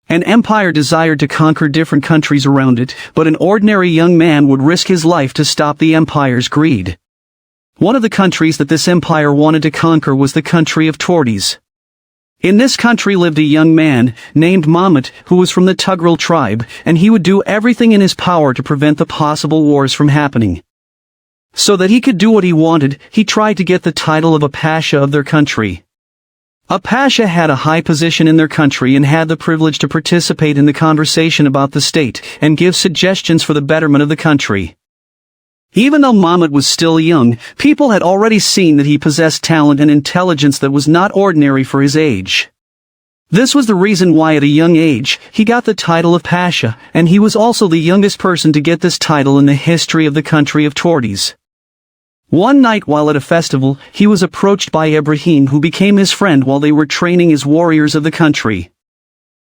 An empire desired to conquer different countries around it, but an ordinary young man would risk his life to stop the empire's greed. One of the countries that this empire wanted to conquer was the country of Tortes. In this country lived a young man, named Mamet, who was from the Tugril tribe, and he would do everything in his power to prevent the possible wars from happening. So that he could do what he wanted, he tried to get the title of a pasha of their country. A pasha had a high position in their country and had the privilege to participate in the conversation about the state, and give suggestions for the betterment of the country. Even though Mamet was still young, people had already seen that he possessed talent and intelligence that was not ordinary for his age. This was the reason why at a young age, he got the title of Pasha, and he was also the youngest person to get this title in the history of the country of Tortes. One night while at a festival, he was approached by Ibrahim, who became his friend while they were training as warriors of the country.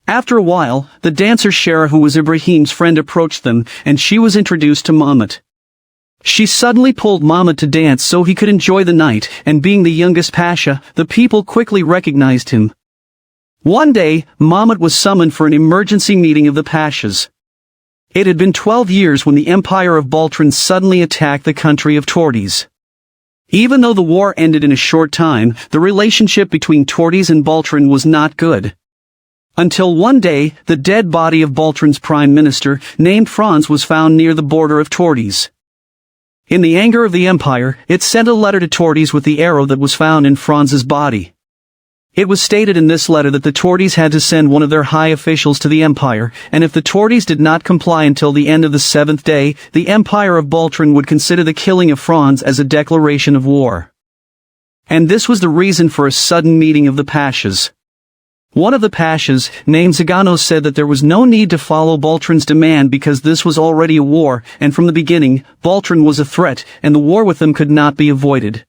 After a while, the dancer Shara, who was Ibrahim's friend, approached them, and she was introduced to Mamet. She suddenly pulled Mamet to dance so he could enjoy the night, and being the youngest pasha, the people quickly recognized him. One day, Mamet was summoned for an emergency meeting of the pashas. It had been 12 years when the empire of Baltran suddenly attacked the country of Tortes. Even though the war ended in a short time, the relationship between Tortes and Baltran was not good. Until one day, the dead body of Baltran's prime minister, named Franz, was found near the border of Tortes. In the anger of the empire, it sent a letter to Tortes with the arrow that was found in Franz's body. It was stated in this letter that the Tortes had to send one of their high officials to the empire, and if the Tortes did not comply until the end of the 7th day, the empire of Baltran would consider the killing of Franz as a declaration of war. And this was the reason for a sudden meeting of the pashas. One of the pashas, named Zaganos, said that there was no need to follow Baltran's demand because this was already a war, and from the beginning, Baltran was a threat, and the war with them could not be avoided.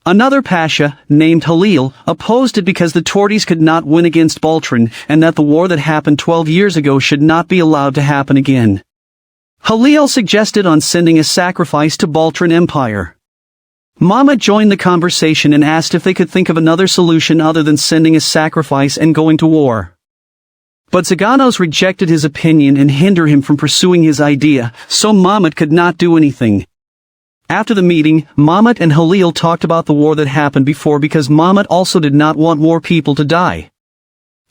Another pasha, named Halil, opposed it because the Tortes could not win against Baltran, and that the war that happened 12 years ago should not be allowed to happen again. Halil suggested on sending a sacrifice to Baltran Empire. Mamet joined the conversation and asked if they could think of another solution other than sending a sacrifice and going to war. But Zaganos rejected his opinion and hindered him from pursuing his idea, so Mamet could not do anything. After the meeting, Mamet and Halil talked about the war that happened before because Mamet also did not want more people to die.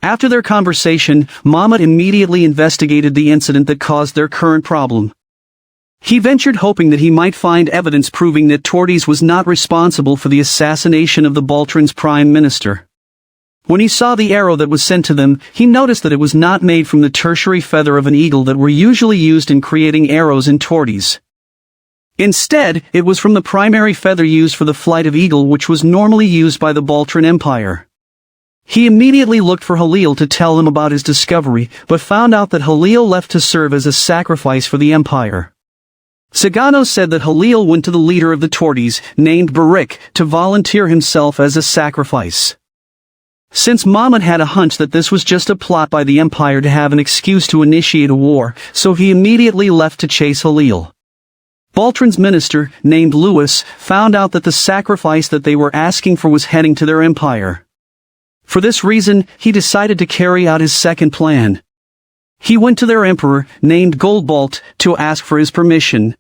After their conversation, Mamet immediately investigated the incident that caused their current problem. He ventured hoping that he might find evidence proving that Tortes was not responsible for the assassination of the Baltran's prime minister. When he saw the arrow that was sent to them, he noticed that it was not made from the tertiary feather of an eagle that were usually used in creating arrows in Tortes. Instead, it was from the primary feather used for the flight of eagle, which was normally used by the Baltran Empire. He immediately looked for Halil to tell him about his discovery, but found out that Halil left to serve as a sacrifice for the empire. Zaganos said that Halil went to the leader of the Tortes, named Barik, to volunteer himself as a sacrifice. Since Mamet had a hunch that this was just a plot by the empire to have an excuse to initiate a war, so he immediately left to chase Halil. Baltran's minister, named Louis, found out that the sacrifice that they were asking for was heading to their empire. For this reason, he decided to carry out his second plan. He went to their emperor, named Goldbolt, to ask for his permission.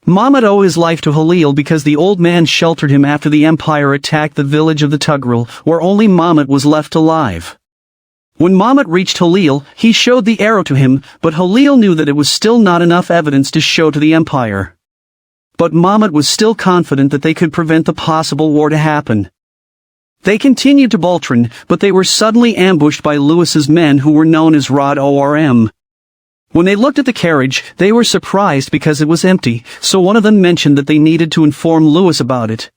Mamet owed his life to Halil because the old man sheltered him after the empire attacked the village of the Tugril, where only Mamet was left alive. When Mamet reached Halil, he showed the arrow to him, but Halil knew that it was still not enough evidence to show to the empire. But Mamet was still confident that they could prevent the possible war to happen. They continued to Baltran, but they were suddenly ambushed by Louis's men who were known as Rod Orm. When they looked at the carriage, they were surprised because it was empty, so one of them mentioned that they needed to inform Louis about it.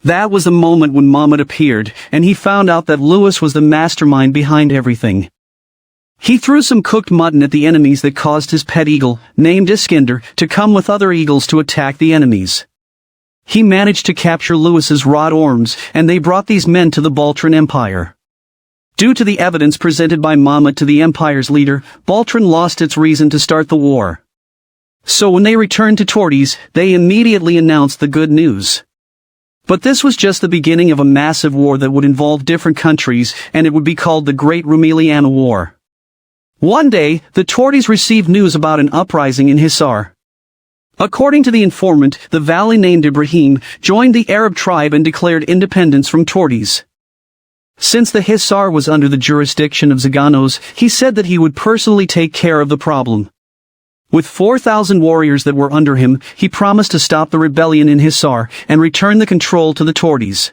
That was the moment when Mamet appeared, and he found out that Louis was the mastermind behind everything. He threw some cooked mutton at the enemies that caused his pet eagle, named Iskander, to come with other eagles to attack the enemies. He managed to capture Louis's Rod Orms, and they brought these men to the Baltran Empire. Due to the evidence presented by Mamet to the empire's leader, Baltran lost its reason to start the war. So when they returned to Tortes, they immediately announced the good news. But this was just the beginning of a massive war that would involve different countries, and it would be called the Great Rumeliana War. One day, the Torties received news about an uprising in Hisar. According to the informant, the valley named Ibrahim joined the Arab tribe and declared independence from Torties. Since the Hisar was under the jurisdiction of Zaganos, he said that he would personally take care of the problem. With 4,000 warriors that were under him, he promised to stop the rebellion in Hisar and return the control to the Torties.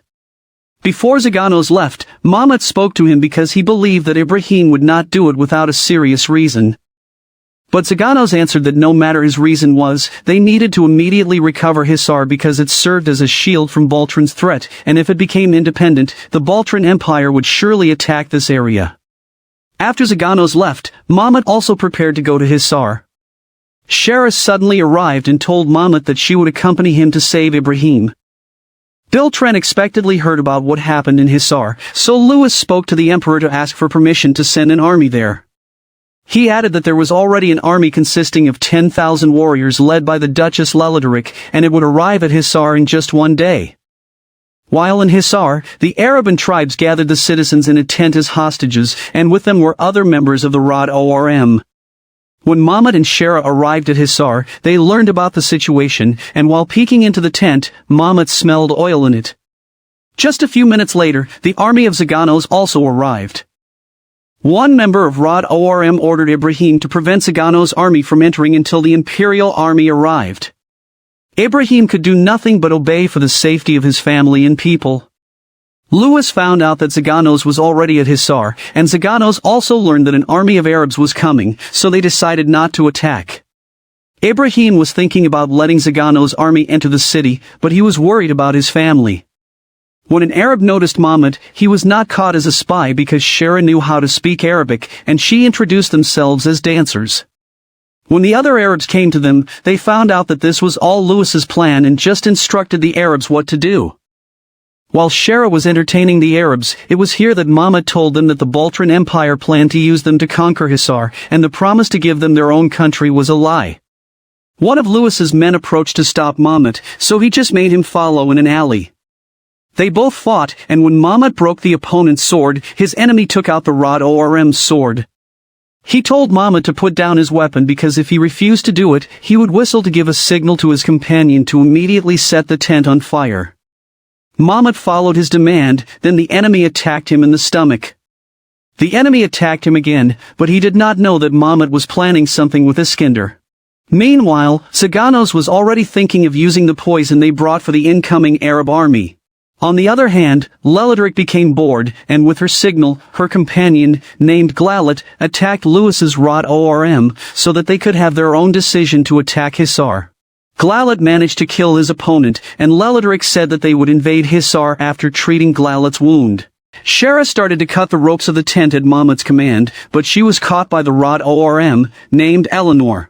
Before Zaganos left, Mahmud spoke to him because he believed that Ibrahim would not do it without a serious reason. But Zaganos answered that no matter his reason was, they needed to immediately recover Hisar because it served as a shield from Baltran's threat, and if it became independent, the Baltran Empire would surely attack this area. After Zaganos left, Mahmud also prepared to go to Hisar. Shara suddenly arrived and told Mahmud that she would accompany him to save Ibrahim. Biltran expectedly heard about what happened in Hisar, so Louis spoke to the emperor to ask for permission to send an army there. He added that there was already an army consisting of 10,000 warriors led by the Duchess Lelideric, and it would arrive at Hisar in just one day. While in Hisar, the Araban tribes gathered the citizens in a tent as hostages, and with them were other members of the Rod Orm. When Mahmud and Shara arrived at Hisar, they learned about the situation, and while peeking into the tent, Mahmud smelled oil in it. Just a few minutes later, the army of Zaganos also arrived. One member of Rod Orm ordered Ibrahim to prevent Zaganos' army from entering until the imperial army arrived. Ibrahim could do nothing but obey for the safety of his family and people. Louis found out that Zaganos was already at Hisar, and Zaganos also learned that an army of Arabs was coming, so they decided not to attack. Ibrahim was thinking about letting Zaganos' army enter the city, but he was worried about his family. When an Arab noticed Mahmud, he was not caught as a spy because Shara knew how to speak Arabic, and she introduced themselves as dancers. When the other Arabs came to them, they found out that this was all Louis's plan and just instructed the Arabs what to do. While Shara was entertaining the Arabs, it was here that Mahmud told them that the Baltran Empire planned to use them to conquer Hisar, and the promise to give them their own country was a lie. One of Louis's men approached to stop Mahmud, so he just made him follow in an alley. They both fought, and when Mahmud broke the opponent's sword, his enemy took out the Rod Orm's sword. He told Mahmud to put down his weapon because if he refused to do it, he would whistle to give a signal to his companion to immediately set the tent on fire. Mahmud followed his demand, then the enemy attacked him in the stomach. The enemy attacked him again, but he did not know that Mahmud was planning something with Iskandar. Meanwhile, Zaganos was already thinking of using the poison they brought for the incoming Arab army. On the other hand, Lelideric became bored, and with her signal, her companion, named Glalit, attacked Louis's Rod Orm, so that they could have their own decision to attack Hisar. Glalit managed to kill his opponent, and Lelideric said that they would invade Hisar after treating Glalit's wound. Shara started to cut the ropes of the tent at Mahmud's command, but she was caught by the Rod Orm, named Eleanor.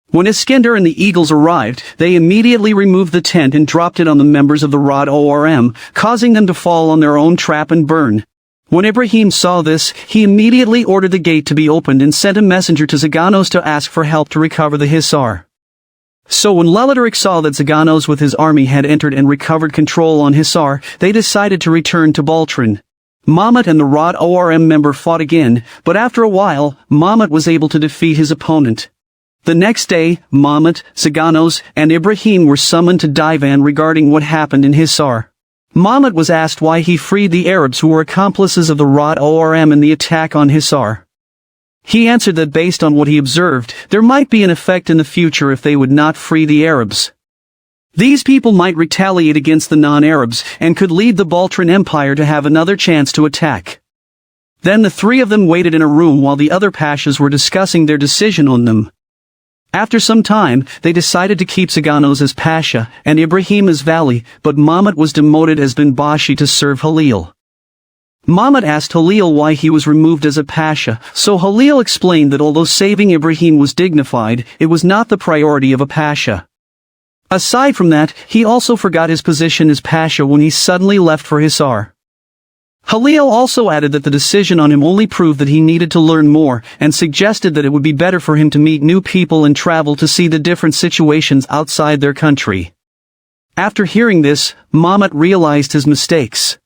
When Iskandar and the Eagles arrived, they immediately removed the tent and dropped it on the members of the Rod Orm, causing them to fall on their own trap and burn. When Ibrahim saw this, he immediately ordered the gate to be opened and sent a messenger to Zaganos to ask for help to recover the Hisar. So when Lelideric saw that Zaganos with his army had entered and recovered control on Hisar, they decided to return to Baltran. Mahmud and the Rod Orm member fought again, but after a while, Mahmud was able to defeat his opponent. The next day, Mahmud, Zaganos, and Ibrahim were summoned to Divan regarding what happened in Hisar. Mahmud was asked why he freed the Arabs who were accomplices of the Rod Orm in the attack on Hisar. He answered that based on what he observed, there might be an effect in the future if they would not free the Arabs. These people might retaliate against the non-Arabs, and could lead the Baltran Empire to have another chance to attack. Then the three of them waited in a room while the other pashas were discussing their decision on them. After some time, they decided to keep Zaganos as Pasha, and Ibrahim as Vali, but Mahmud was demoted as Binbashi to serve Halil. Mahmud asked Halil why he was removed as a Pasha, so Halil explained that although saving Ibrahim was dignified, it was not the priority of a Pasha. Aside from that, he also forgot his position as Pasha when he suddenly left for Hisar. Halil also added that the decision on him only proved that he needed to learn more, and suggested that it would be better for him to meet new people and travel to see the different situations outside their country. After hearing this, Mahmud realized his mistakes.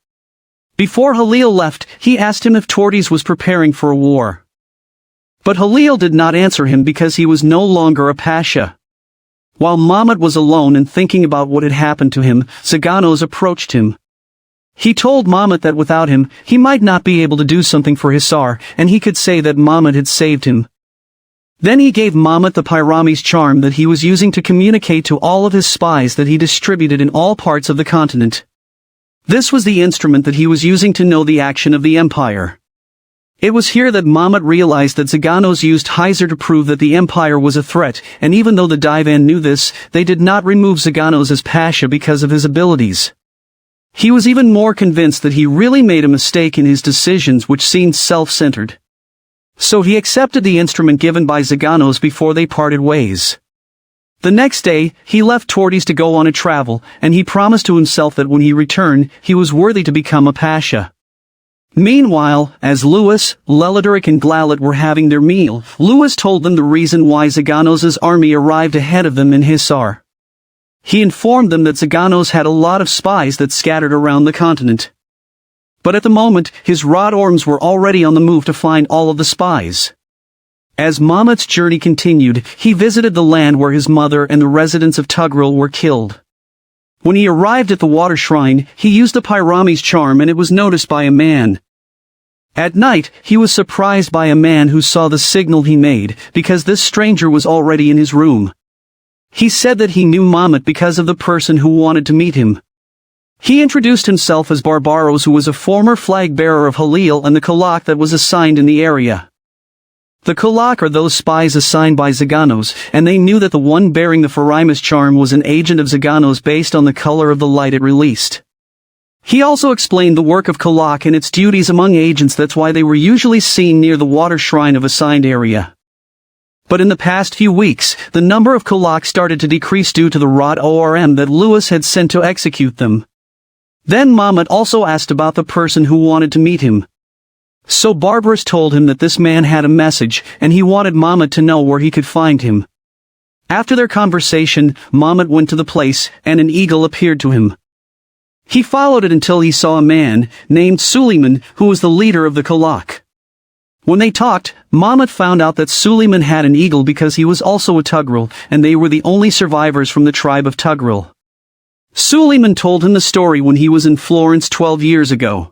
Before Halil left, he asked him if Torties was preparing for a war. But Halil did not answer him because he was no longer a pasha. While Mahmud was alone and thinking about what had happened to him, Zaganos approached him. He told Mahmud that without him, he might not be able to do something for Hisar, and he could say that Mahmud had saved him. Then he gave Mahmud the Pyrami's charm that he was using to communicate to all of his spies that he distributed in all parts of the continent. This was the instrument that he was using to know the action of the empire. It was here that Mahmud realized that Zaganos used Hisar to prove that the empire was a threat, and even though the Divan knew this, they did not remove Zaganos as pasha because of his abilities. He was even more convinced that he really made a mistake in his decisions which seemed self-centered. So he accepted the instrument given by Zaganos before they parted ways. The next day, he left Tordes to go on a travel, and he promised to himself that when he returned, he was worthy to become a pasha. Meanwhile, as Louis, Leliduric and Glalit were having their meal, Louis told them the reason why Zaganos' army arrived ahead of them in Hisar. He informed them that Zaganos had a lot of spies that scattered around the continent. But at the moment, his rod orms were already on the move to find all of the spies. As Mahmud's journey continued, he visited the land where his mother and the residents of Tugril were killed. When he arrived at the water shrine, he used the Pyrami's charm and it was noticed by a man. At night, he was surprised by a man who saw the signal he made, because this stranger was already in his room. He said that he knew Mahmud because of the person who wanted to meet him. He introduced himself as Barbaros, who was a former flag-bearer of Halil and the Kalak that was assigned in the area. The Kalak are those spies assigned by Zaganos, and they knew that the one bearing the Pharaimus charm was an agent of Zaganos based on the color of the light it released. He also explained the work of Kalak and its duties among agents. That's why they were usually seen near the water shrine of assigned area. But in the past few weeks, the number of Kalak started to decrease due to the Rod Orm that Louis had sent to execute them. Then Mahmud also asked about the person who wanted to meet him. So Barbaros told him that this man had a message, and he wanted Mahmud to know where he could find him. After their conversation, Mahmud went to the place, and an eagle appeared to him. He followed it until he saw a man, named Suleiman, who was the leader of the Kalak. When they talked, Mahmud found out that Suleiman had an eagle because he was also a Tugril, and they were the only survivors from the tribe of Tugril. Suleiman told him the story when he was in Florence 12 years ago.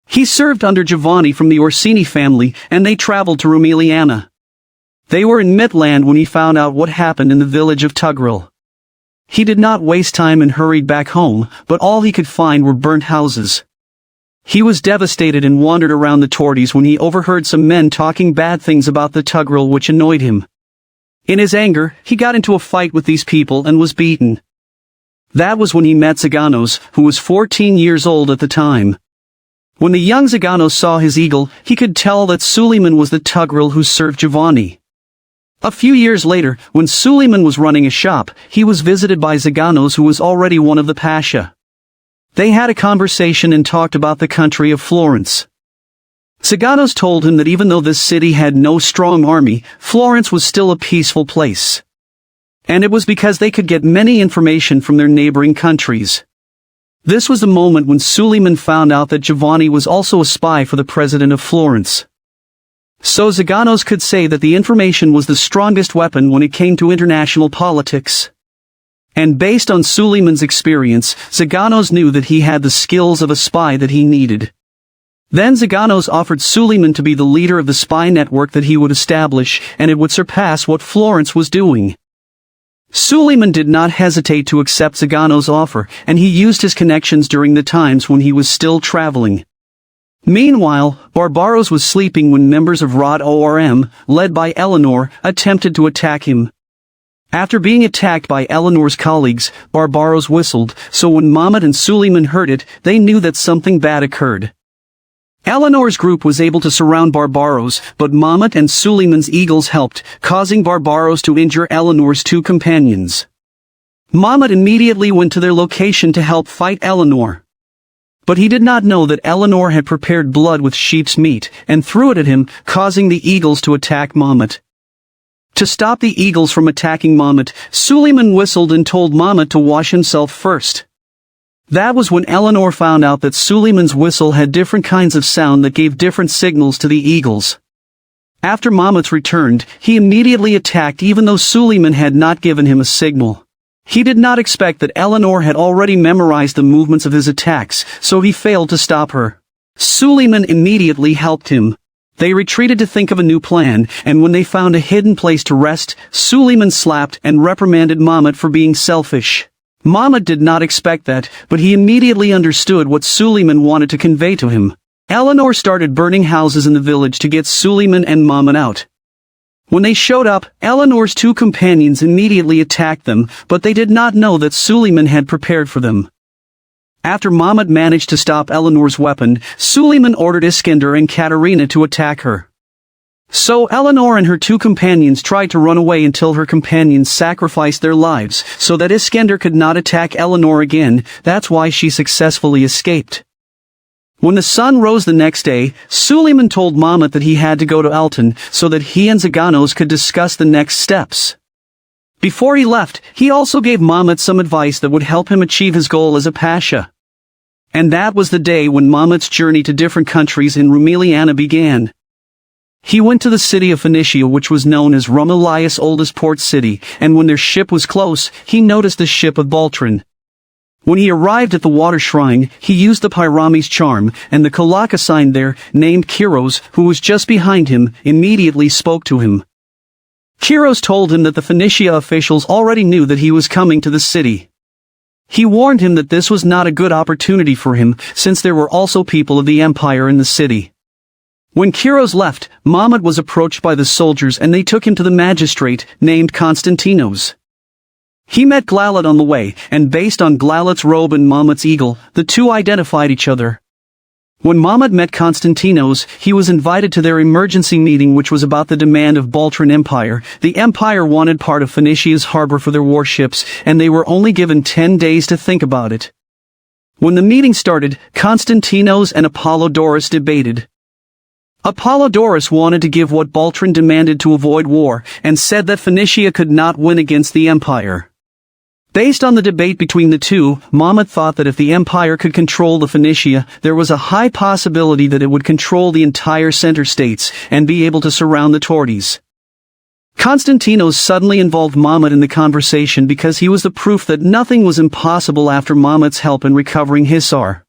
He served under Giovanni from the Orsini family, and they traveled to Rumeliana. They were in Midland when he found out what happened in the village of Tugril. He did not waste time and hurried back home, but all he could find were burnt houses. He was devastated and wandered around the Tordes when he overheard some men talking bad things about the Tugril, which annoyed him. In his anger, he got into a fight with these people and was beaten. That was when he met Zaganos, who was 14 years old at the time. When the young Zaganos saw his eagle, he could tell that Suleiman was the Tugril who served Giovanni. A few years later, when Suleiman was running a shop, he was visited by Zaganos, who was already one of the pasha. They had a conversation and talked about the country of Florence. Zaganos told him that even though this city had no strong army, Florence was still a peaceful place. And it was because they could get many information from their neighboring countries. This was the moment when Suleiman found out that Giovanni was also a spy for the president of Florence. So Zaganos could say that the information was the strongest weapon when it came to international politics. And based on Suleiman's experience, Zaganos knew that he had the skills of a spy that he needed. Then Zaganos offered Suleiman to be the leader of the spy network that he would establish, and it would surpass what Florence was doing. Suleiman did not hesitate to accept Zaganos' offer, and he used his connections during the times when he was still traveling. Meanwhile, Barbaros was sleeping when members of Rod Orm, led by Eleanor, attempted to attack him. After being attacked by Eleanor's colleagues, Barbaros whistled, so when Mahmud and Suleiman heard it, they knew that something bad occurred. Eleanor's group was able to surround Barbaros, but Mahmud and Suleiman's eagles helped, causing Barbaros to injure Eleanor's two companions. Mahmud immediately went to their location to help fight Eleanor. But he did not know that Eleanor had prepared blood with sheep's meat, and threw it at him, causing the eagles to attack Mahmud. To stop the eagles from attacking Mahmud, Suleiman whistled and told Mahmud to wash himself first. That was when Eleanor found out that Suleiman's whistle had different kinds of sound that gave different signals to the eagles. After Mamet returned, he immediately attacked even though Suleiman had not given him a signal. He did not expect that Eleanor had already memorized the movements of his attacks, so he failed to stop her. Suleiman immediately helped him. They retreated to think of a new plan, and when they found a hidden place to rest, Suleiman slapped and reprimanded Mamet for being selfish. Mamet did not expect that, but he immediately understood what Suleiman wanted to convey to him. Eleanor started burning houses in the village to get Suleiman and Mamet out. When they showed up, Eleanor's two companions immediately attacked them, but they did not know that Suleiman had prepared for them. After Mamet managed to stop Eleanor's weapon, Suleiman ordered Iskender and Katerina to attack her. So Eleanor and her two companions tried to run away until her companions sacrificed their lives, so that Iskender could not attack Eleanor again. That's why she successfully escaped. When the sun rose the next day, Suleiman told Mamet that he had to go to Altan, so that he and Zaganos could discuss the next steps. Before he left, he also gave Mamet some advice that would help him achieve his goal as a pasha. And that was the day when Mamet's journey to different countries in Rumeliana began. He went to the city of Phoenicia, which was known as Rumelia's oldest port city, and when their ship was close, he noticed the ship of Baltrin. When he arrived at the water shrine, he used the Pyrami's charm, and the Kalak assigned there, named Kiros, who was just behind him, immediately spoke to him. Kiros told him that the Phoenicia officials already knew that he was coming to the city. He warned him that this was not a good opportunity for him, since there were also people of the empire in the city. When Kiros left, Mamet was approached by the soldiers and they took him to the magistrate, named Konstantinos. He met Glalit on the way, and based on Glalit's robe and Mamet's eagle, the two identified each other. When Mamet met Konstantinos, he was invited to their emergency meeting, which was about the demand of Baltrin Empire. The empire wanted part of Phoenicia's harbor for their warships, and they were only given 10 days to think about it. When the meeting started, Konstantinos and Apollodorus debated. Apollodorus wanted to give what Baltrin demanded to avoid war, and said that Phoenicia could not win against the empire. Based on the debate between the two, Mamet thought that if the empire could control the Phoenicia, there was a high possibility that it would control the entire center states, and be able to surround the Tortes. Konstantinos suddenly involved Mamet in the conversation because he was the proof that nothing was impossible after Mamet's help in recovering Hisar.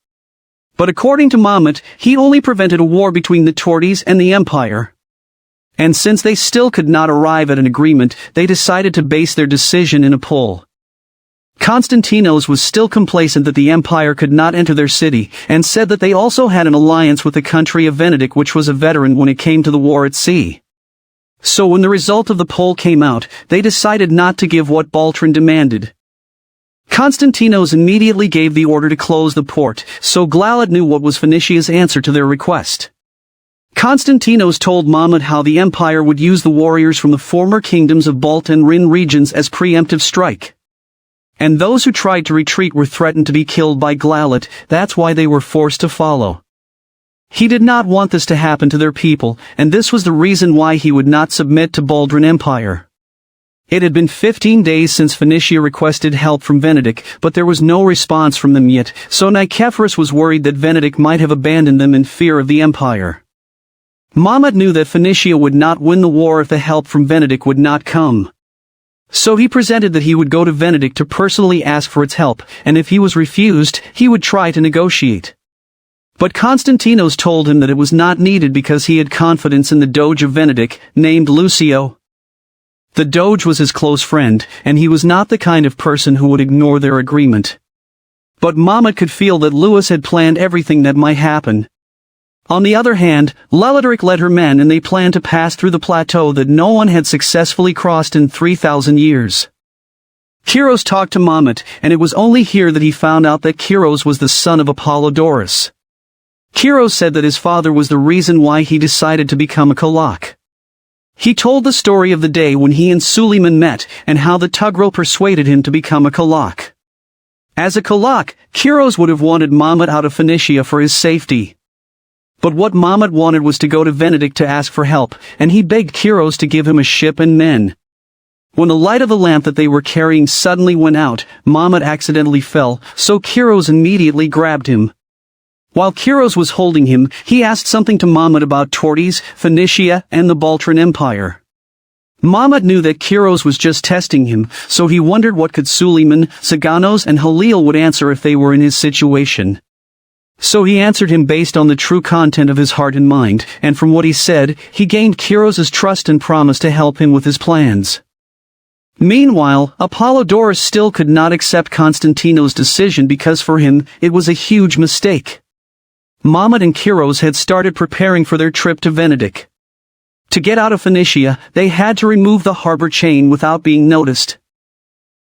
But according to Mamet, he only prevented a war between the Tortes and the empire. And since they still could not arrive at an agreement, they decided to base their decision in a poll. Konstantinos was still complacent that the empire could not enter their city, and said that they also had an alliance with the country of Venedict, which was a veteran when it came to the war at sea. So when the result of the poll came out, they decided not to give what Baltrin demanded. Konstantinos immediately gave the order to close the port, so Glalit knew what was Phoenicia's answer to their request. Konstantinos told Mamet how the empire would use the warriors from the former kingdoms of Balt and Rin regions as preemptive strike. And those who tried to retreat were threatened to be killed by Glalit. That's why they were forced to follow. He did not want this to happen to their people, and this was the reason why he would not submit to Baltrin Empire. It had been 15 days since Phoenicia requested help from Venedict, but there was no response from them yet, so Nicephorus was worried that Venedict might have abandoned them in fear of the empire. Mamet knew that Phoenicia would not win the war if the help from Venedict would not come. So he presented that he would go to Venedict to personally ask for its help, and if he was refused, he would try to negotiate. But Konstantinos told him that it was not needed because he had confidence in the Doge of Venedict, named Lucio. The Doge was his close friend, and he was not the kind of person who would ignore their agreement. But Mamet could feel that Louis had planned everything that might happen. On the other hand, Lelydric led her men and they planned to pass through the plateau that no one had successfully crossed in 3,000 years. Kiros talked to Mamet, and it was only here that he found out that Kiros was the son of Apollodorus. Kiros said that his father was the reason why he decided to become a Kalak. He told the story of the day when he and Suleiman met, and how the Tugril persuaded him to become a Kalak. As a Kalak, Kiros would have wanted Mamet out of Phoenicia for his safety. But what Mamet wanted was to go to Venedict to ask for help, and he begged Kiros to give him a ship and men. When the light of the lamp that they were carrying suddenly went out, Mamet accidentally fell, so Kiros immediately grabbed him. While Kiros was holding him, he asked something to Mahmud about Tortes, Phoenicia, and the Baltran Empire. Mahmud knew that Kiros was just testing him, so he wondered what could Suleiman, Saganos, and Halil would answer if they were in his situation. So he answered him based on the true content of his heart and mind, and from what he said, he gained Kiros's trust and promised to help him with his plans. Meanwhile, Apollodorus still could not accept Constantino's decision because for him, it was a huge mistake. Mahmud and Kiros had started preparing for their trip to Venedict. To get out of Phoenicia, they had to remove the harbor chain without being noticed.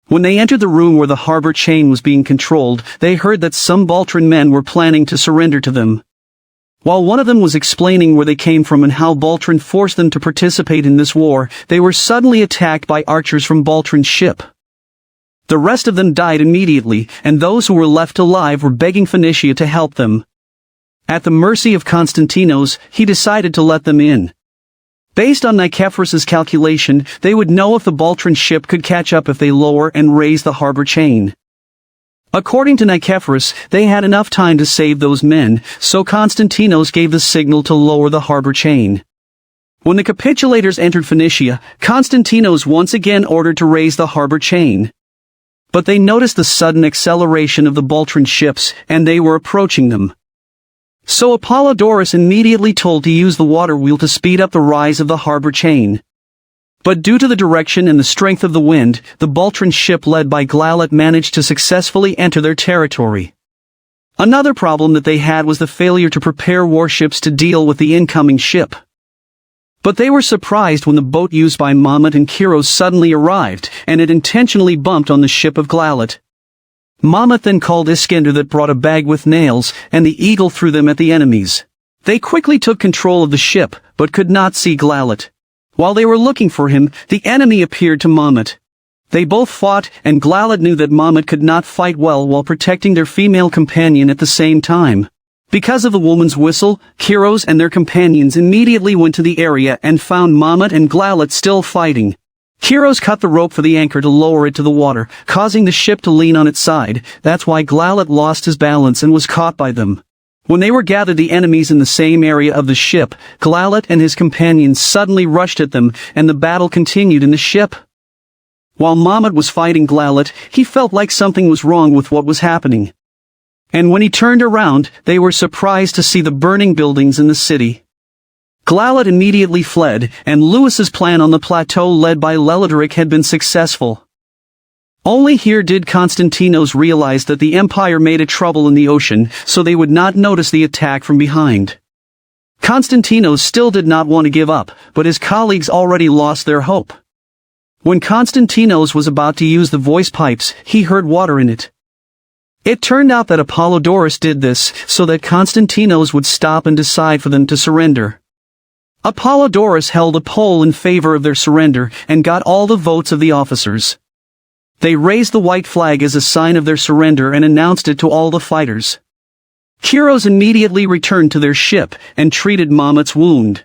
When they entered the room where the harbor chain was being controlled, they heard that some Baltran men were planning to surrender to them. While one of them was explaining where they came from and how Baltran forced them to participate in this war, they were suddenly attacked by archers from Baltran's ship. The rest of them died immediately, and those who were left alive were begging Phoenicia to help them. At the mercy of Constantinos, he decided to let them in. Based on Nicephorus's calculation, they would know if the Baltran ship could catch up if they lower and raise the harbor chain. According to Nicephorus, they had enough time to save those men, so Constantinos gave the signal to lower the harbor chain. When the capitulators entered Phoenicia, Constantinos once again ordered to raise the harbor chain. But they noticed the sudden acceleration of the Baltran ships, and they were approaching them. So Apollodorus immediately told to use the water wheel to speed up the rise of the harbor chain. But due to the direction and the strength of the wind, the Baltran ship led by Glalit managed to successfully enter their territory. Another problem that they had was the failure to prepare warships to deal with the incoming ship. But they were surprised when the boat used by Mahmud and Kiros suddenly arrived, and it intentionally bumped on the ship of Glalit. Mahmud then called Iskender that brought a bag with nails, and the eagle threw them at the enemies. They quickly took control of the ship, but could not see Glalit. While they were looking for him, the enemy appeared to Mahmud. They both fought, and Glalit knew that Mahmud could not fight well while protecting their female companion at the same time. Because of the woman's whistle, Kiros and their companions immediately went to the area and found Mahmud and Glalit still fighting. Kiros cut the rope for the anchor to lower it to the water, causing the ship to lean on its side. That's why Glalit lost his balance and was caught by them. When they were gathered the enemies in the same area of the ship, Glalit and his companions suddenly rushed at them, and the battle continued in the ship. While Mahmud was fighting Glalit, he felt like something was wrong with what was happening. And when he turned around, they were surprised to see the burning buildings in the city. Glalit immediately fled, and Lewis's plan on the plateau led by Leloderic had been successful. Only here did Constantinos realize that the Empire made a trouble in the ocean, so they would not notice the attack from behind. Constantinos still did not want to give up, but his colleagues already lost their hope. When Constantinos was about to use the voice pipes, he heard water in it. It turned out that Apollodorus did this, so that Constantinos would stop and decide for them to surrender. Apollodorus held a poll in favor of their surrender, and got all the votes of the officers. They raised the white flag as a sign of their surrender and announced it to all the fighters. Kiros immediately returned to their ship, and treated Mahmud's wound.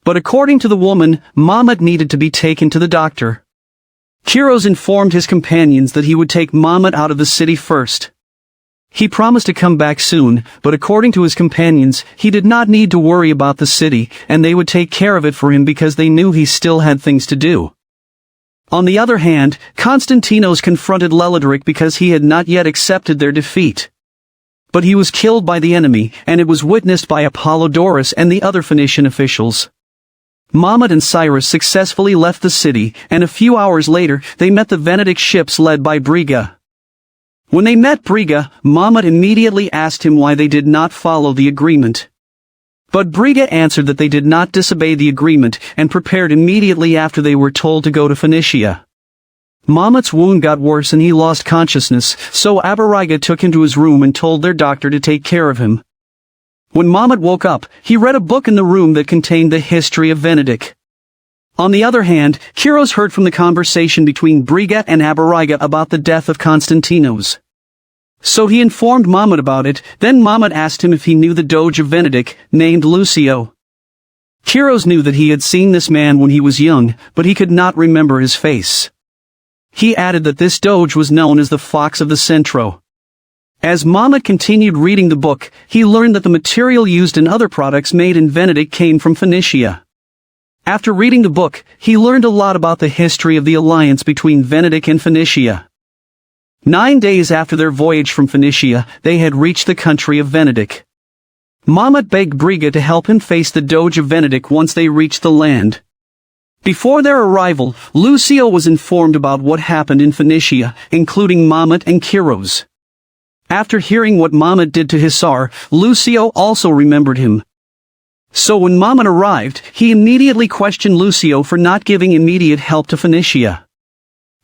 But according to the woman, Mahmud needed to be taken to the doctor. Kiros informed his companions that he would take Mahmud out of the city first. He promised to come back soon, but according to his companions, he did not need to worry about the city, and they would take care of it for him because they knew he still had things to do. On the other hand, Constantinos confronted Leloderic because he had not yet accepted their defeat. But he was killed by the enemy, and it was witnessed by Apollodorus and the other Phoenician officials. Mahmud and Cyrus successfully left the city, and a few hours later, they met the Venedict ships led by Briga. When they met Briga, Mahmud immediately asked him why they did not follow the agreement. But Briga answered that they did not disobey the agreement, and prepared immediately after they were told to go to Phoenicia. Mahmud's wound got worse and he lost consciousness, so Abariga took him to his room and told their doctor to take care of him. When Mahmud woke up, he read a book in the room that contained the history of Venedict. On the other hand, Kiros heard from the conversation between Briga and Abariga about the death of Constantinos. So he informed Mahmud about it, then Mahmud asked him if he knew the Doge of Venedict, named Lucio. Kiros knew that he had seen this man when he was young, but he could not remember his face. He added that this Doge was known as the Fox of the Centro. As Mahmud continued reading the book, he learned that the material used in other products made in Venedict came from Phoenicia. After reading the book, he learned a lot about the history of the alliance between Venedict and Phoenicia. 9 days after their voyage from Phoenicia, they had reached the country of Venedict. Mahmud begged Briga to help him face the Doge of Venedict once they reached the land. Before their arrival, Lucio was informed about what happened in Phoenicia, including Mahmud and Kiros. After hearing what Mahmud did to Hisar, Lucio also remembered him. So when Mahmud arrived, he immediately questioned Lucio for not giving immediate help to Phoenicia.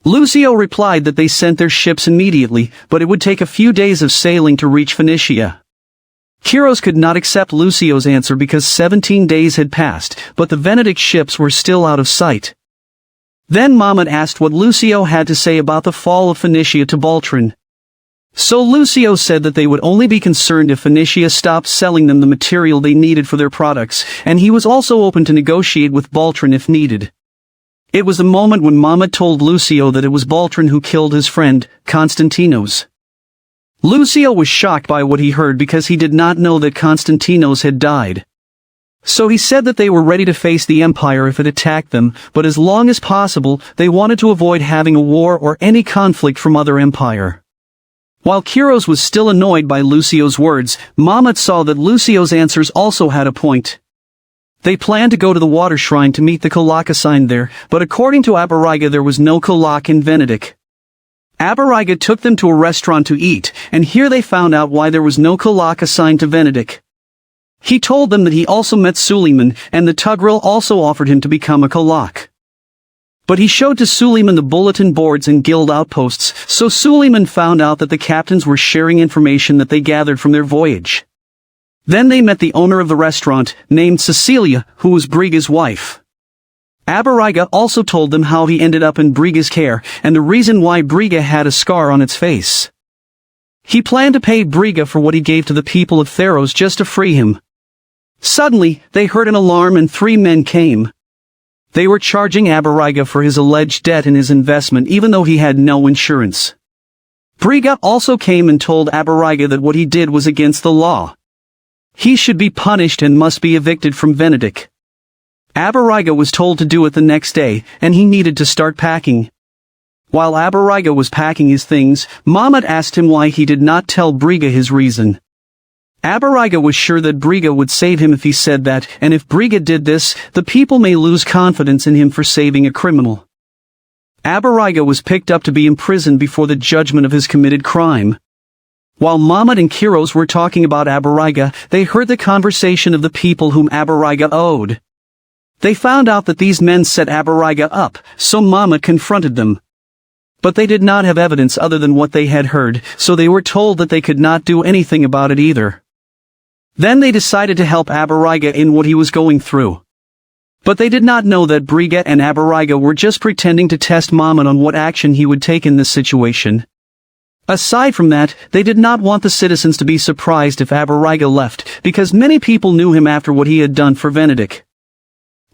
Lucio replied that they sent their ships immediately, but it would take a few days of sailing to reach Phoenicia. Kiros could not accept Lucio's answer because 17 days had passed, but the Venedict ships were still out of sight. Then Mahmud asked what Lucio had to say about the fall of Phoenicia to Baltrin. So Lucio said that they would only be concerned if Phoenicia stopped selling them the material they needed for their products, and he was also open to negotiate with Baltrin if needed. It was the moment when Mahmud told Lucio that it was Baltrin who killed his friend, Constantinos. Lucio was shocked by what he heard because he did not know that Constantinos had died. So he said that they were ready to face the empire if it attacked them, but as long as possible, they wanted to avoid having a war or any conflict from other empire. While Kiros was still annoyed by Lucio's words, Mahmud saw that Lucio's answers also had a point. They planned to go to the water shrine to meet the Kolak assigned there, but according to Abariga there was no Kolak in Venedict. Abariga took them to a restaurant to eat, and here they found out why there was no Kolak assigned to Venedict. He told them that he also met Suleiman, and the Tugril also offered him to become a Kolak. But he showed to Suleiman the bulletin boards and guild outposts, so Suleiman found out that the captains were sharing information that they gathered from their voyage. Then they met the owner of the restaurant, named Cecilia, who was Briga's wife. Abariga also told them how he ended up in Briga's care, and the reason why Briga had a scar on its face. He planned to pay Briga for what he gave to the people of Theros just to free him. Suddenly, they heard an alarm and 3 men came. They were charging Abariga for his alleged debt in his investment even though he had no insurance. Briga also came and told Abariga that what he did was against the law. He should be punished and must be evicted from Venedict. Abariga was told to do it the next day, and he needed to start packing. While Abariga was packing his things, Mahmud asked him why he did not tell Briga his reason. Abariga was sure that Briga would save him if he said that, and if Briga did this, the people may lose confidence in him for saving a criminal. Abariga was picked up to be imprisoned before the judgment of his committed crime. While Mahmud and Kiros were talking about Abariga, they heard the conversation of the people whom Abariga owed. They found out that these men set Abariga up, so Mahmud confronted them. But they did not have evidence other than what they had heard, so they were told that they could not do anything about it either. Then they decided to help Abariga in what he was going through. But they did not know that Briga and Abariga were just pretending to test Mahmud on what action he would take in this situation. Aside from that, they did not want the citizens to be surprised if Abariga left, because many people knew him after what he had done for Venedict.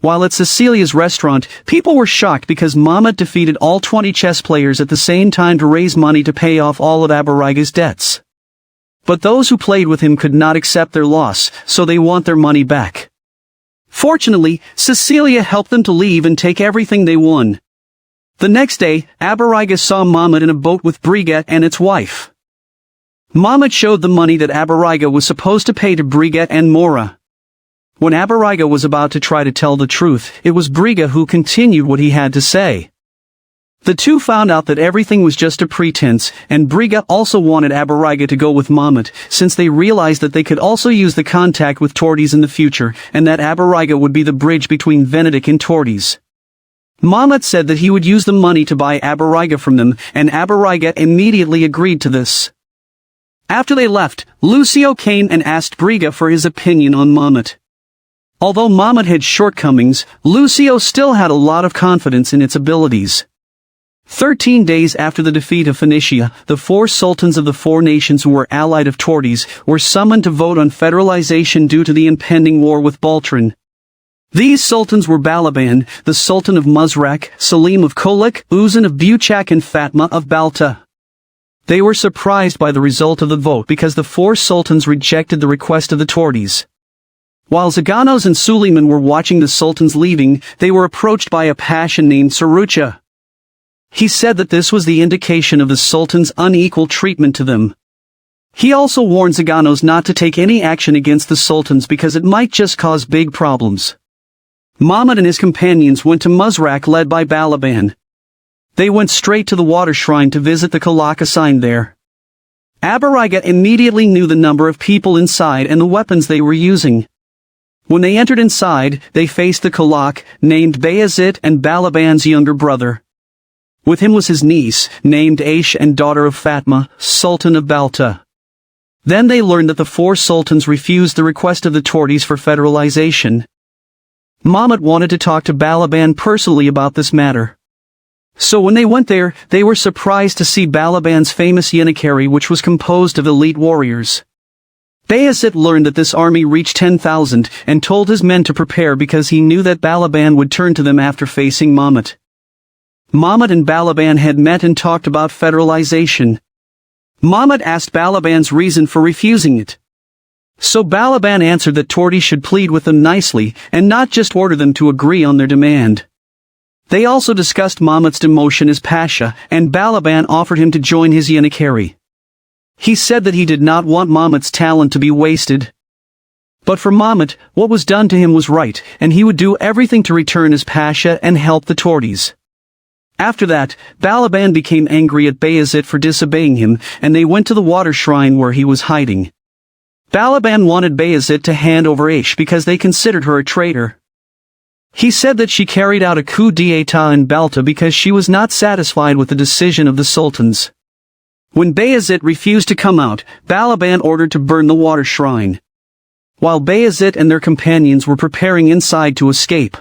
While at Cecilia's restaurant, people were shocked because Mahmud defeated all 20 chess players at the same time to raise money to pay off all of Abariga's debts. But those who played with him could not accept their loss, so they want their money back. Fortunately, Cecilia helped them to leave and take everything they won. The next day, Abariga saw Mahmud in a boat with Briga and its wife. Mahmud showed the money that Abariga was supposed to pay to Briga and Mora. When Abariga was about to try to tell the truth, it was Briga who continued what he had to say. The two found out that everything was just a pretense, and Briga also wanted Abariga to go with Mahmud, since they realized that they could also use the contact with Tortes in the future, and that Abariga would be the bridge between Venedict and Tortes. Mahmud said that he would use the money to buy Abariga from them, and Abariga immediately agreed to this. After they left, Lucio came and asked Briga for his opinion on Mahmud. Although Mahmud had shortcomings, Lucio still had a lot of confidence in its abilities. 13 days after the defeat of Phoenicia, the 4 sultans of the 4 nations who were allied of Tortes were summoned to vote on federalization due to the impending war with Baltrin. These sultans were Balaban, the Sultan of Muzrak, Salim of Kolak, Uzan of Buchak and Fatma of Balta. They were surprised by the result of the vote because the 4 sultans rejected the request of the Torties. While Zaganos and Suleiman were watching the sultans leaving, they were approached by a pasha named Sarucha. He said that this was the indication of the sultan's unequal treatment to them. He also warned Zaganos not to take any action against the sultans because it might just cause big problems. Mahmud and his companions went to Muzrak led by Balaban. They went straight to the water shrine to visit the Kalak assigned there. Abariga immediately knew the number of people inside and the weapons they were using. When they entered inside, they faced the Kalak, named Bayezid and Balaban's younger brother. With him was his niece, named Aish and daughter of Fatma, Sultan of Balta. Then they learned that the 4 sultans refused the request of the Torties for federalization. Mahmud wanted to talk to Balaban personally about this matter. So when they went there, they were surprised to see Balaban's famous Yenikari, which was composed of elite warriors. Bayezid learned that this army reached 10,000 and told his men to prepare because he knew that Balaban would turn to them after facing Mahmud. Mahmud and Balaban had met and talked about federalization. Mahmud asked Balaban's reason for refusing it. So Balaban answered that Torti should plead with them nicely and not just order them to agree on their demand. They also discussed Mahmud's demotion as Pasha, and Balaban offered him to join his Yenikari. He said that he did not want Mahmud's talent to be wasted. But for Mahmud, what was done to him was right, and he would do everything to return as Pasha and help the Torties. After that, Balaban became angry at Bayezid for disobeying him, and they went to the water shrine where he was hiding. Balaban wanted Bayezid to hand over Aish because they considered her a traitor. He said that she carried out a coup d'état in Balta because she was not satisfied with the decision of the sultans. When Bayezid refused to come out, Balaban ordered to burn the water shrine. While Bayezid and their companions were preparing inside to escape,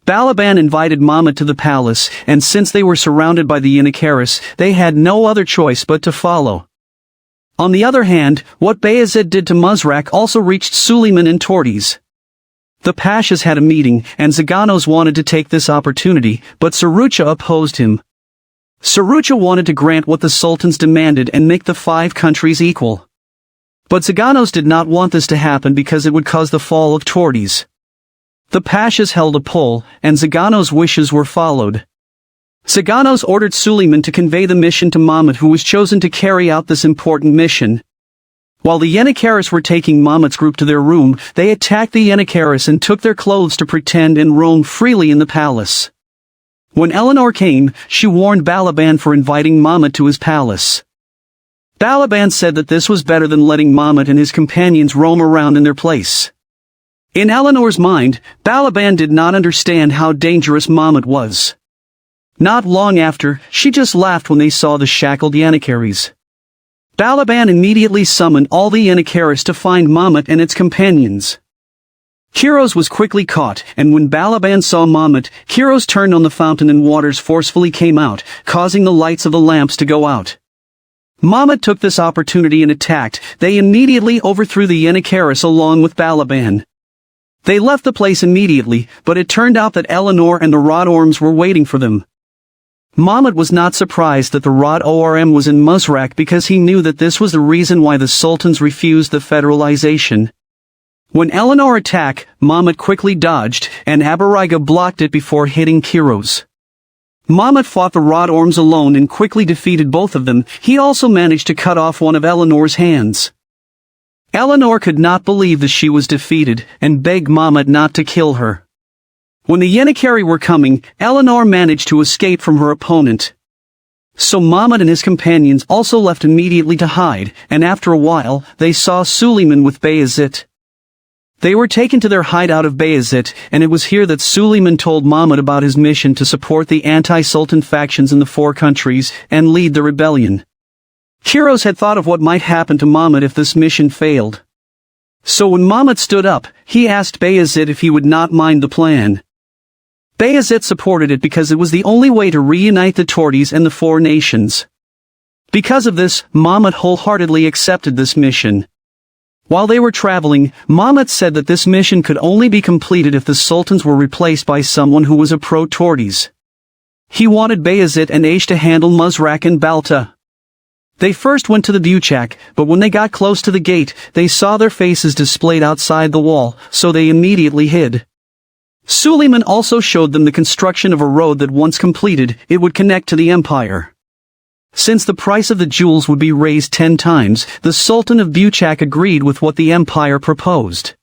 Balaban invited Mahmud to the palace, and since they were surrounded by the Yenikars, they had no other choice but to follow. On the other hand, what Bayezid did to Muzrak also reached Suleiman and Torties. The Pashas had a meeting, and Zaganos wanted to take this opportunity, but Sarucha opposed him. Sarucha wanted to grant what the sultans demanded and make the 5 countries equal. But Zaganos did not want this to happen because it would cause the fall of Torties. The Pashas held a poll, and Zaganos' wishes were followed. Zaganos ordered Suleiman to convey the mission to Mahmud, who was chosen to carry out this important mission. While the Yenikars were taking Mahmud's group to their room, they attacked the Yenikars and took their clothes to pretend and roam freely in the palace. When Eleanor came, she warned Balaban for inviting Mahmud to his palace. Balaban said that this was better than letting Mahmud and his companions roam around in their place. In Eleanor's mind, Balaban did not understand how dangerous Mahmud was. Not long after, she just laughed when they saw the shackled Yenikars. Balaban immediately summoned all the Yenikars to find Mahmud and its companions. Kiros was quickly caught, and when Balaban saw Mahmud, Kiros turned on the fountain and waters forcefully came out, causing the lights of the lamps to go out. Mahmud took this opportunity and attacked. They immediately overthrew the Yenikars along with Balaban. They left the place immediately, but it turned out that Eleanor and the Rod Orms were waiting for them. Mahmud was not surprised that the Rod Orm was in Muzrak because he knew that this was the reason why the sultans refused the federalization. When Eleanor attacked, Mahmud quickly dodged, and Abariga blocked it before hitting Kiros. Mahmud fought the Rod Orms alone and quickly defeated both of them. He also managed to cut off one of Eleanor's hands. Eleanor could not believe that she was defeated, and begged Mahmud not to kill her. When the Yenikari were coming, Eleanor managed to escape from her opponent. So Mahmud and his companions also left immediately to hide, and after a while, they saw Suleiman with Bayezid. They were taken to their hideout of Bayezid, and it was here that Suleiman told Mahmud about his mission to support the anti-sultan factions in the 4 countries and lead the rebellion. Kiros had thought of what might happen to Mahmud if this mission failed. So when Mahmud stood up, he asked Bayezid if he would not mind the plan. Bayezid supported it because it was the only way to reunite the Torties and the 4 nations. Because of this, Mahmud wholeheartedly accepted this mission. While they were traveling, Mahmud said that this mission could only be completed if the sultans were replaced by someone who was a pro-Torties. He wanted Bayezid and Aish to handle Muzrak and Balta. They first went to the Buchak, but when they got close to the gate, they saw their faces displayed outside the wall, so they immediately hid. Suleiman also showed them the construction of a road that once completed, it would connect to the empire. Since the price of the jewels would be raised 10 times, the Sultan of Buchak agreed with what the empire proposed.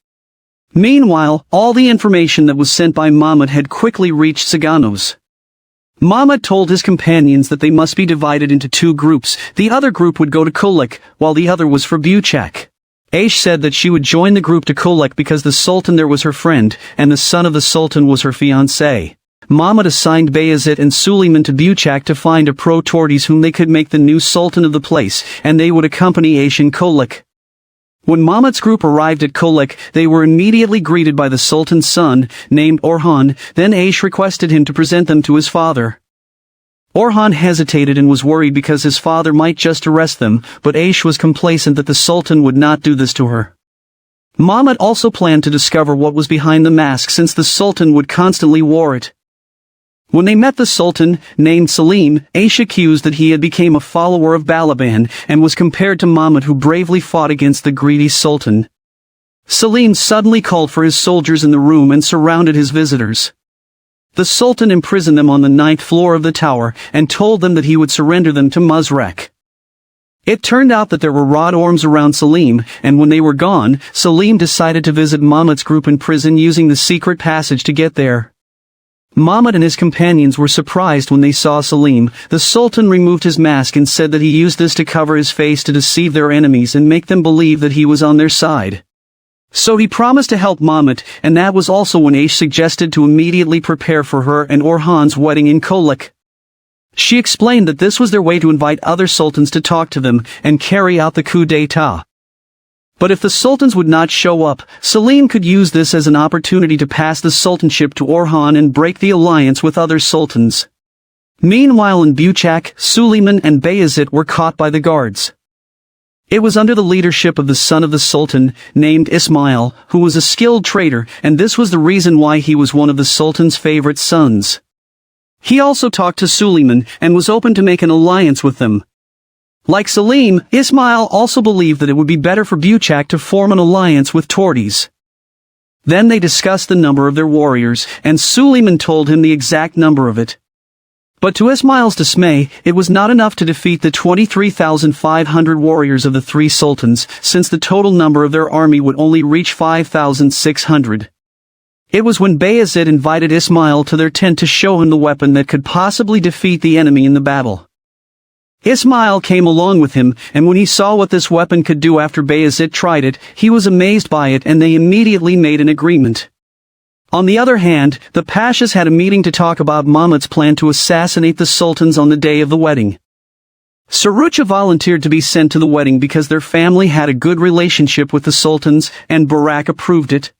Meanwhile, all the information that was sent by Mahmud had quickly reached Zaganos. Mahmud told his companions that they must be divided into 2 groups. The other group would go to Kulik, while the other was for Buchak. Aish said that she would join the group to Kulik because the Sultan there was her friend, and the son of the Sultan was her fiancé. Mahmud assigned Bayezid and Suleiman to Buchak to find a pro-Tordes whom they could make the new Sultan of the place, and they would accompany Aish in Kulik. When Mahmud's group arrived at Kulik, they were immediately greeted by the Sultan's son, named Orphan. Then Aish requested him to present them to his father. Orphan hesitated and was worried because his father might just arrest them, but Aish was complacent that the Sultan would not do this to her. Mahmud also planned to discover what was behind the mask since the Sultan would constantly wear it. When they met the Sultan, named Selim, Aish accused that he had become a follower of Balaban, and was compared to Mahmud who bravely fought against the greedy Sultan. Selim suddenly called for his soldiers in the room and surrounded his visitors. The Sultan imprisoned them on the 9th floor of the tower, and told them that he would surrender them to Muzrek. It turned out that there were rod arms around Selim, and when they were gone, Selim decided to visit Mahmud's group in prison using the secret passage to get there. Mahmud and his companions were surprised when they saw Selim. The Sultan removed his mask and said that he used this to cover his face to deceive their enemies and make them believe that he was on their side. So he promised to help Mahmud, and that was also when Aish suggested to immediately prepare for her and Orhan's wedding in Kulik. She explained that this was their way to invite other sultans to talk to them and carry out the coup d'état. But if the sultans would not show up, Selim could use this as an opportunity to pass the sultanship to Orhan and break the alliance with other sultans. Meanwhile in Buchak, Suleiman and Bayezid were caught by the guards. It was under the leadership of the son of the sultan, named Ismail, who was a skilled trader, and this was the reason why he was one of the sultan's favorite sons. He also talked to Suleiman, and was open to make an alliance with them. Like Selim, Ismail also believed that it would be better for Buchak to form an alliance with Tordes. Then they discussed the number of their warriors, and Suleiman told him the exact number of it. But to Ismail's dismay, it was not enough to defeat the 23,500 warriors of the 3 sultans, since the total number of their army would only reach 5,600. It was when Bayezid invited Ismail to their tent to show him the weapon that could possibly defeat the enemy in the battle. Ismail came along with him, and when he saw what this weapon could do after Bayezid tried it, he was amazed by it and they immediately made an agreement. On the other hand, the Pashas had a meeting to talk about Mahmud's plan to assassinate the sultans on the day of the wedding. Surucha volunteered to be sent to the wedding because their family had a good relationship with the sultans, and Barak approved it.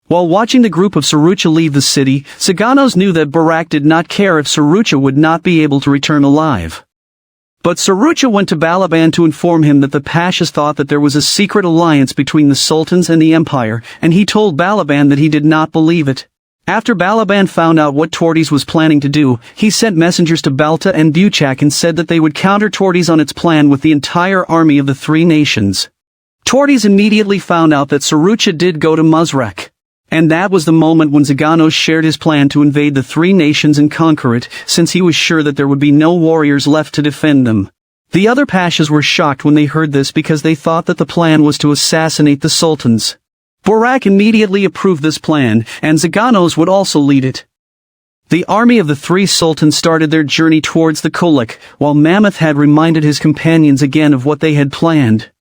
While watching the group of Surucha leave the city, Zaganos knew that Barak did not care if Surucha would not be able to return alive. But Surucha went to Balaban to inform him that the Pashas thought that there was a secret alliance between the sultans and the empire, and he told Balaban that he did not believe it. After Balaban found out what Tordes was planning to do, he sent messengers to Balta and Buchak and said that they would counter Tordes on its plan with the entire army of the 3 nations. Tordes immediately found out that Surucha did go to Muzrek. And that was the moment when Zaganos shared his plan to invade the 3 nations and conquer it, since he was sure that there would be no warriors left to defend them. The other Pashas were shocked when they heard this because they thought that the plan was to assassinate the sultans. Barak immediately approved this plan, and Zaganos would also lead it. The army of the 3 sultans started their journey towards the Kulik, while Mammoth had reminded his companions again of what they had planned.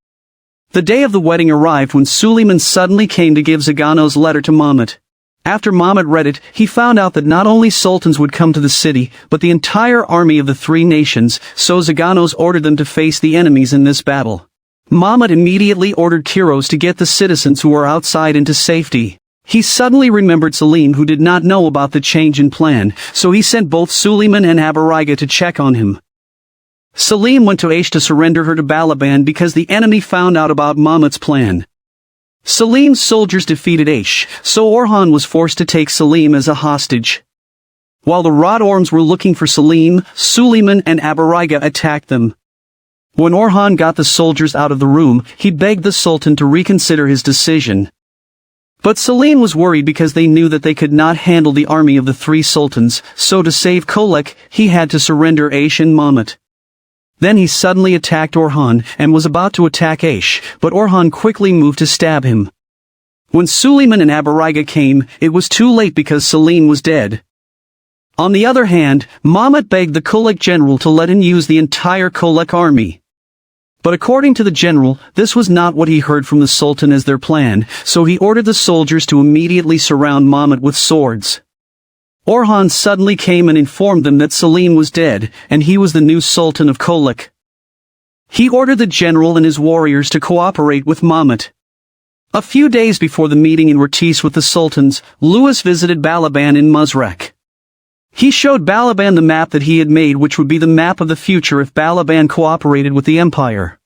The day of the wedding arrived when Suleiman suddenly came to give Zaganos' letter to Mahmud. After Mahmud read it, he found out that not only sultans would come to the city, but the entire army of the 3 nations, so Zaganos ordered them to face the enemies in this battle. Mahmud immediately ordered Kiros to get the citizens who were outside into safety. He suddenly remembered Selim, who did not know about the change in plan, so he sent both Suleiman and Abariga to check on him. Selim went to Aish to surrender her to Balaban because the enemy found out about Mahmud's plan. Selim's soldiers defeated Aish, so Orhan was forced to take Selim as a hostage. While the Rod Orms were looking for Selim, Suleiman and Abariga attacked them. When Orphan got the soldiers out of the room, he begged the Sultan to reconsider his decision. But Selene was worried because they knew that they could not handle the army of the three sultans, so to save Kolek, he had to surrender Aish and Mahmut. Then he suddenly attacked Orphan, and was about to attack Aish, but Orphan quickly moved to stab him. When Suleiman and Abariga came, it was too late because Selene was dead. On the other hand, Mahmut begged the Kolek general to let him use the entire Kolek army. But according to the general, this was not what he heard from the Sultan as their plan, so he ordered the soldiers to immediately surround Mahmut with swords. Orphan suddenly came and informed them that Selene was dead, and he was the new Sultan of Kolek. He ordered the general and his warriors to cooperate with Mahmut. A few days before the meeting in Ratis with the sultans, Louis visited Balaban in Muzrak. He showed Balaban the map that he had made, which would be the map of the future if Balaban cooperated with the empire.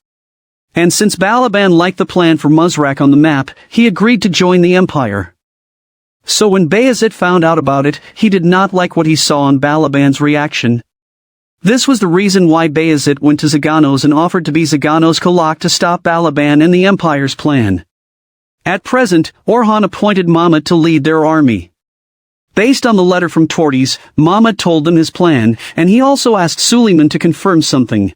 And since Balaban liked the plan for Muzrak on the map, he agreed to join the empire. So when Bayezid found out about it, he did not like what he saw on Balaban's reaction. This was the reason why Bayezid went to Zaganos and offered to be Zaganos' Kolak to stop Balaban and the empire's plan. At present, Orphan appointed Mahmut to lead their army. Based on the letter from Tortes, Mahmut told them his plan, and he also asked Suleiman to confirm something.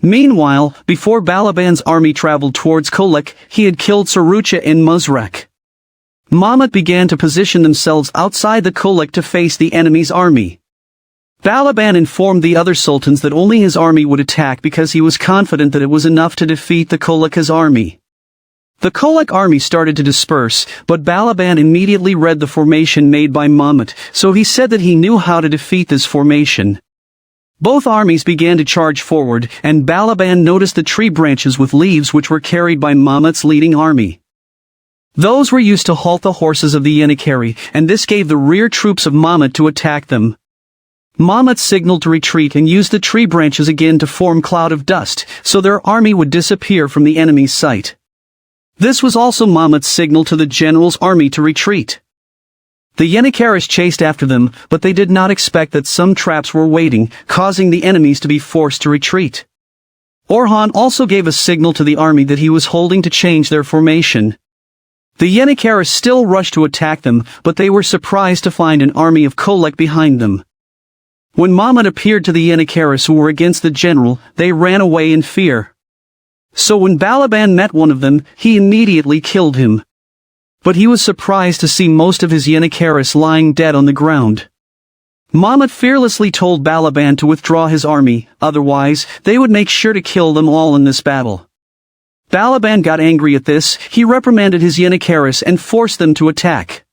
Meanwhile, before Balaban's army traveled towards Kolek, he had killed Sarucha in Muzrak. Mahmut began to position themselves outside the Kolek to face the enemy's army. Balaban informed the other sultans that only his army would attack because he was confident that it was enough to defeat the Kolek's army. The Kolek army started to disperse, but Balaban immediately read the formation made by Mahmut, so he said that he knew how to defeat this formation. Both armies began to charge forward, and Balaban noticed the tree branches with leaves which were carried by Mahmut's leading army. Those were used to halt the horses of the Yenikeri, and this gave the rear troops of Mahmut to attack them. Mahmut signaled to retreat and used the tree branches again to form cloud of dust, so their army would disappear from the enemy's sight. This was also Mahmut's signal to the general's army to retreat. The Yenikeris chased after them, but they did not expect that some traps were waiting, causing the enemies to be forced to retreat. Orphan also gave a signal to the army that he was holding to change their formation. The Yenikeris still rushed to attack them, but they were surprised to find an army of Kolek behind them. When Mahmut appeared to the Yenikeris who were against the general, they ran away in fear. So when Balaban met one of them, he immediately killed him. But he was surprised to see most of his Yenikeris lying dead on the ground. Mahmut fearlessly told Balaban to withdraw his army, otherwise, they would make sure to kill them all in this battle. Balaban got angry at this, he reprimanded his Yenikeris and forced them to attack.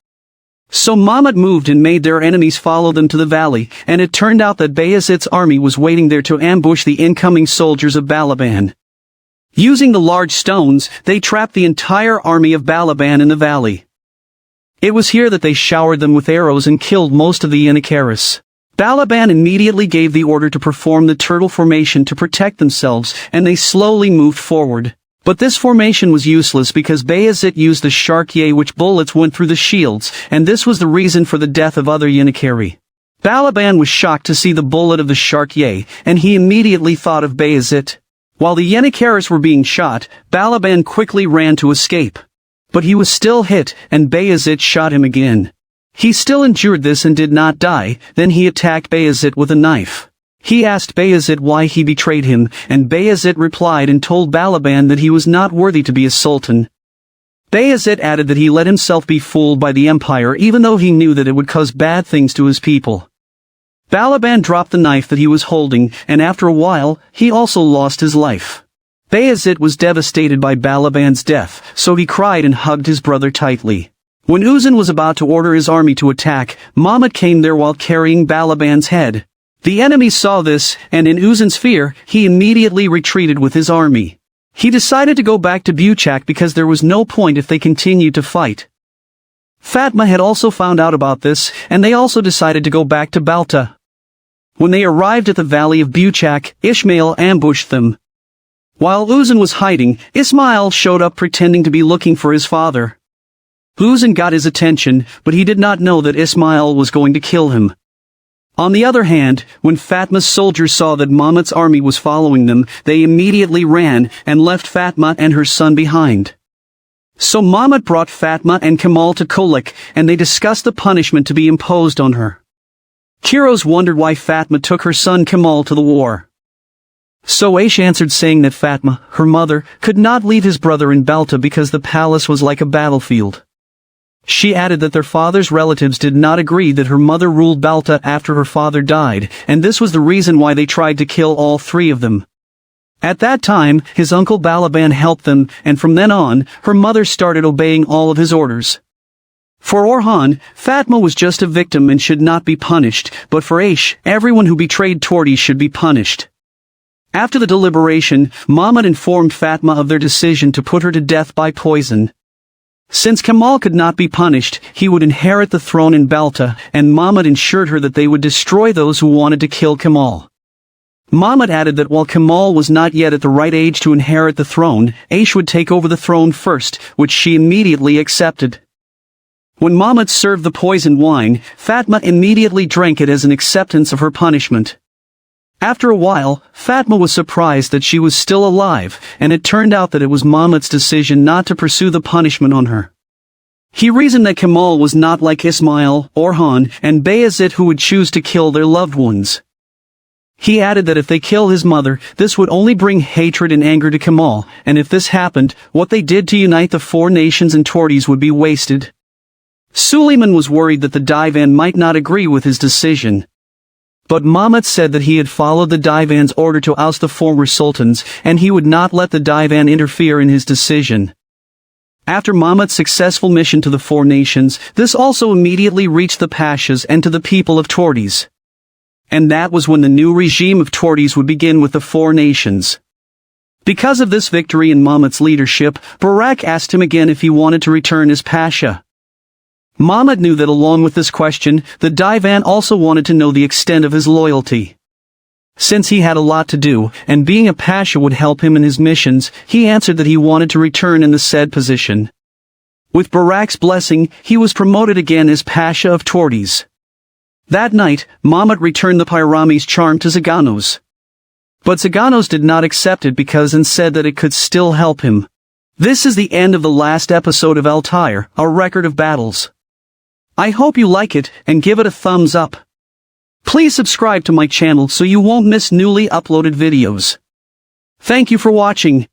So Mahmut moved and made their enemies follow them to the valley, and it turned out that Bayezid's army was waiting there to ambush the incoming soldiers of Balaban. Using the large stones, they trapped the entire army of Balaban in the valley. It was here that they showered them with arrows and killed most of the Yenikeris. Balaban immediately gave the order to perform the turtle formation to protect themselves, and they slowly moved forward. But this formation was useless because Bayezid used the shark Ye, which bullets went through the shields, and this was the reason for the death of other Yenikeri. Balaban was shocked to see the bullet of the shark Ye, and he immediately thought of Bayezid. While the Yenikeris were being shot, Balaban quickly ran to escape. But he was still hit, and Bayezid shot him again. He still endured this and did not die, then he attacked Bayezid with a knife. He asked Bayezid why he betrayed him, and Bayezid replied and told Balaban that he was not worthy to be a sultan. Bayezid added that he let himself be fooled by the empire even though he knew that it would cause bad things to his people. Balaban dropped the knife that he was holding, and after a while, he also lost his life. Bayezid was devastated by Balaban's death, so he cried and hugged his brother tightly. When Uzun was about to order his army to attack, Mahmut came there while carrying Balaban's head. The enemy saw this, and in Uzun's fear, he immediately retreated with his army. He decided to go back to Buchak because there was no point if they continued to fight. Fatma had also found out about this, and they also decided to go back to Balta. When they arrived at the valley of Buchak, Ishmael ambushed them. While Uzun was hiding, Ismail showed up pretending to be looking for his father. Uzun got his attention, but he did not know that Ismail was going to kill him. On the other hand, when Fatma's soldiers saw that Mahmud's army was following them, they immediately ran and left Fatma and her son behind. So Mahmud brought Fatma and Kamal to Kolik, and they discussed the punishment to be imposed on her. Kiros wondered why Fatma took her son Kamal to the war. So Aish answered saying that Fatma, her mother, could not leave his brother in Balta because the palace was like a battlefield. She added that their father's relatives did not agree that her mother ruled Balta after her father died, and this was the reason why they tried to kill all three of them. At that time, his uncle Balaban helped them, and from then on, her mother started obeying all of his orders. For Orphan, Fatma was just a victim and should not be punished, but for Aish, everyone who betrayed Torti should be punished. After the deliberation, Mahmud informed Fatma of their decision to put her to death by poison. Since Kamal could not be punished, he would inherit the throne in Balta, and Mahmud ensured her that they would destroy those who wanted to kill Kamal. Mahmud added that while Kamal was not yet at the right age to inherit the throne, Aish would take over the throne first, which she immediately accepted. When Mahmud served the poisoned wine, Fatma immediately drank it as an acceptance of her punishment. After a while, Fatma was surprised that she was still alive, and it turned out that it was Mahmud's decision not to pursue the punishment on her. He reasoned that Kamal was not like Ismail, Orphan, and Bayezid who would choose to kill their loved ones. He added that if they kill his mother, this would only bring hatred and anger to Kamal, and if this happened, what they did to unite the four nations and Tortis would be wasted. Suleiman was worried that the Divan might not agree with his decision. But Mahmud said that he had followed the Divan's order to oust the former sultans, and he would not let the Divan interfere in his decision. After Mahmud's successful mission to the four nations, this also immediately reached the Pashas and to the people of Tortis. And that was when the new regime of Tortis would begin with the four nations. Because of this victory in Mahmud's leadership, Barak asked him again if he wanted to return as Pasha. Mahmud knew that along with this question, the Divan also wanted to know the extent of his loyalty. Since he had a lot to do, and being a Pasha would help him in his missions, he answered that he wanted to return in the said position. With Barak's blessing, he was promoted again as Pasha of Tortis. That night, Mahmud returned the Pyrami's charm to Zaganos. But Zaganos did not accept it because and said that it could still help him. This is the end of the last episode of Altair, a record of battles. I hope you like it, and give it a thumbs up. Please subscribe to my channel so you won't miss newly uploaded videos. Thank you for watching.